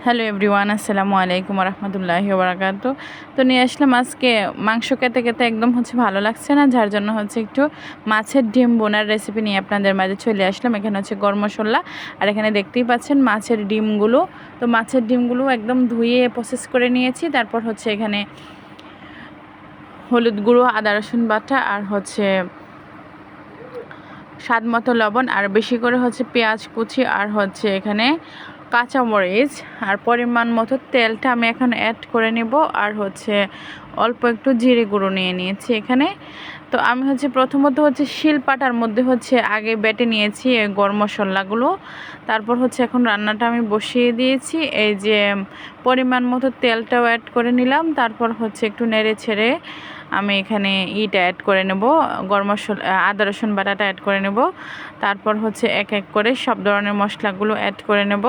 Hello everyone, আসসালামু আলাইকুম রহমতুল্লাহি ওয়া বারাকাতুহু। তো নিয়ে আসলাম আজকে মাংস খেতে খেতে একদম ভালো লাগছে না, যার জন্য একটু মাছের ডিম বোনার রেসিপি নিয়ে আপনাদের মাঝে চলে আসলাম। এখানে গরম মশলা, আর এখানে দেখতেই পাচ্ছেন মাছের ডিমগুলো। তো মাছের ডিমগুলো একদম ধুয়ে প্রসেস করে নিয়েছি। তারপর এখানে হলুদ গুঁড়ো, আদা রসুন বাটা, আর স্বাদ মতো লবণ, আর বেশি করে পেঁয়াজ কুচি, আর এখানে কাঁচামরিচ, আর পরিমাণ মতো তেলটা আমি এখন অ্যাড করে নেব। আর অল্প একটু জিরে গুঁড়ো নিয়ে নিয়েছি এখানে। তো আমি প্রথমত শিলপাটার মধ্যে আগে বেটে নিয়েছি এই গরম মশলাগুলো। তারপর এখন রান্নাটা আমি বসিয়ে দিয়েছি। এই যে পরিমাণ মতো তেলটাও অ্যাড করে নিলাম। তারপর একটু নেড়ে ছেড়ে আমি এখানে অ্যাড করে নেব, গরম মশলা, আদা রসুন বাটাটা অ্যাড করে নেব। তারপর এক এক করে সব ধরনের মশলাগুলো অ্যাড করে নেব।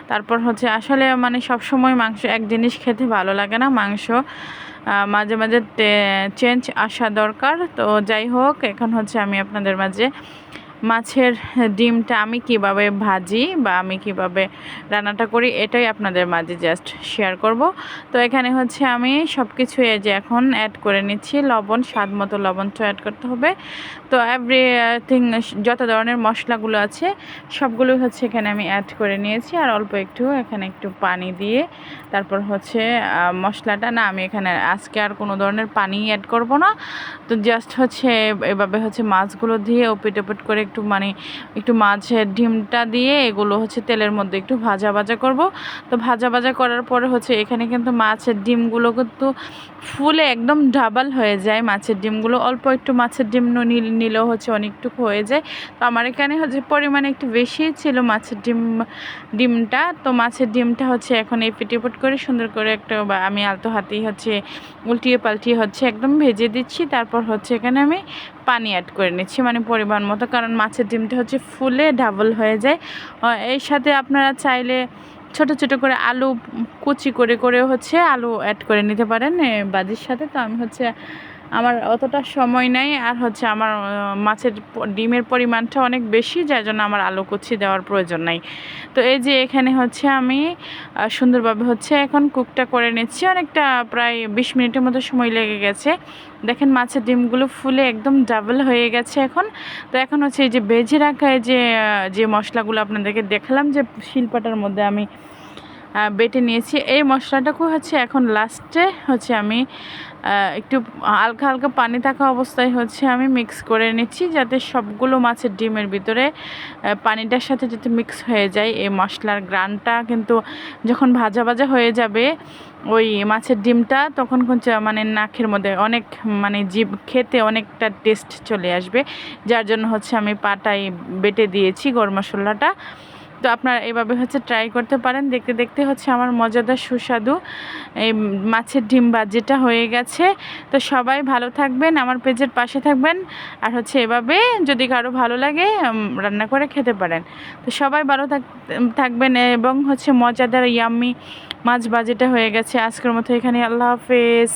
তারপর আসলে সব সময় মাংস এক জিনিস খেতে ভালো লাগে না, মাংস মাঝে মাঝে চেঞ্জ আসা দরকার। তো যাই হোক, এখন আমি আপনাদের মাঝে মাছের ডিমটা আমি কিভাবে ভাজি বা আমি কিভাবে রান্নাটা করি এটাই আপনাদের মাঝে জাস্ট শেয়ার করব। তো এখানে আমি সব কিছু এখন অ্যাড করে নিচ্ছি। লবণ, স্বাদ মতো লবণটা অ্যাড করতে হবে। তো এভরিথিং, যত ধরনের মশলাগুলো আছে সবগুলোই এখানে আমি অ্যাড করে নিয়েছি। আর অল্প এখানে একটু পানি দিয়ে তারপর মশলাটা না, আমি এখানে আজকে আর কোনো ধরনের পানি অ্যাড করব না। তো জাস্ট এভাবে মাছগুলো দিয়ে ওপিট ওপিট করে একটু মাছের ডিমটা দিয়ে এগুলো তেলের মধ্যে একটু ভাজা ভাজা করব। তো ভাজা ভাজা করার পরে এখানে কিন্তু মাছের ডিমগুলো কিন্তু ফুলে একদম ডাবল হয়ে যায়। মাছের ডিমগুলো অল্প একটু মাছের ডিম নিলেও অনেকটুকু হয়ে যায়। তো আমার এখানে পরিমাণে একটু বেশি ছিল মাছের ডিমটা। তো মাছের ডিমটা এখন এই পিটিপুট করে সুন্দর করে আমি আলতো হাতেই উল্টিয়ে পাল্টিয়ে একদম ভেজে দিচ্ছি। তারপর এখানে আমি পানি অ্যাড করে নিচ্ছি, পরিমাণ মতো, কারণ মাছের ডিমটা ফুলে ডাবল হয়ে যায়। এর সাথে আপনারা চাইলে ছোট ছোট করে আলু কুচি করে আলু অ্যাড করে নিতে পারেন ভাজির সাথে। তো আমি আমার অতটা সময় নাই, আর আমার মাছের ডিমের পরিমাণটা অনেক বেশি, যার জন্য আমার আলু কুচি দেওয়ার প্রয়োজন নাই। তো এই যে এখানে আমি সুন্দরভাবে এখন কুকটা করে নিচ্ছি। অনেকটা প্রায় 20 মিনিটের মতো সময় লেগে গেছে। দেখেন মাছের ডিমগুলো ফুলে একদম ডাবল হয়ে গেছে এখন। তো এখন এই যে ভেজে রাখা যে মশলাগুলো আপনাদেরকে দেখালাম যে শিলপাটার মধ্যে আমি বেটে নিয়েছি, এই মশলাটাকে এখন লাস্টে আমি একটু হালকা হালকা পানি থাকা অবস্থায় আমি মিক্স করে নিচ্ছি, যাতে সবগুলো মাছের ডিমের ভিতরে পানিটার সাথে যাতে মিক্স হয়ে যায়। এই মশলার গ্রানটা কিন্তু যখন ভাজা ভাজা হয়ে যাবে ওই মাছের ডিমটা, তখন নাকের মধ্যে অনেক জিভ খেতে অনেকটা টেস্ট চলে আসবে। যার জন্য আমি পাটায় বেটে দিয়েছি গরম মশলাটা। তো আপনারা এভাবে ট্রাই করতে পারেন। দেখতে দেখতে আমার মজাদার সুস্বাদু এই মাছের ডিম ভাজিটা হয়ে গেছে। তো সবাই ভালো থাকবেন, আমার পেজের পাশে থাকবেন, আর এভাবে যদি কারো ভালো লাগে রান্না করে খেতে পারেন। তো সবাই ভালো থাকবেন, এবং মজাদার ইয়াম্মি মাছ ভাজিটা হয়ে গেছে। আজকের মতো এখানে, আল্লাহ হাফেজ।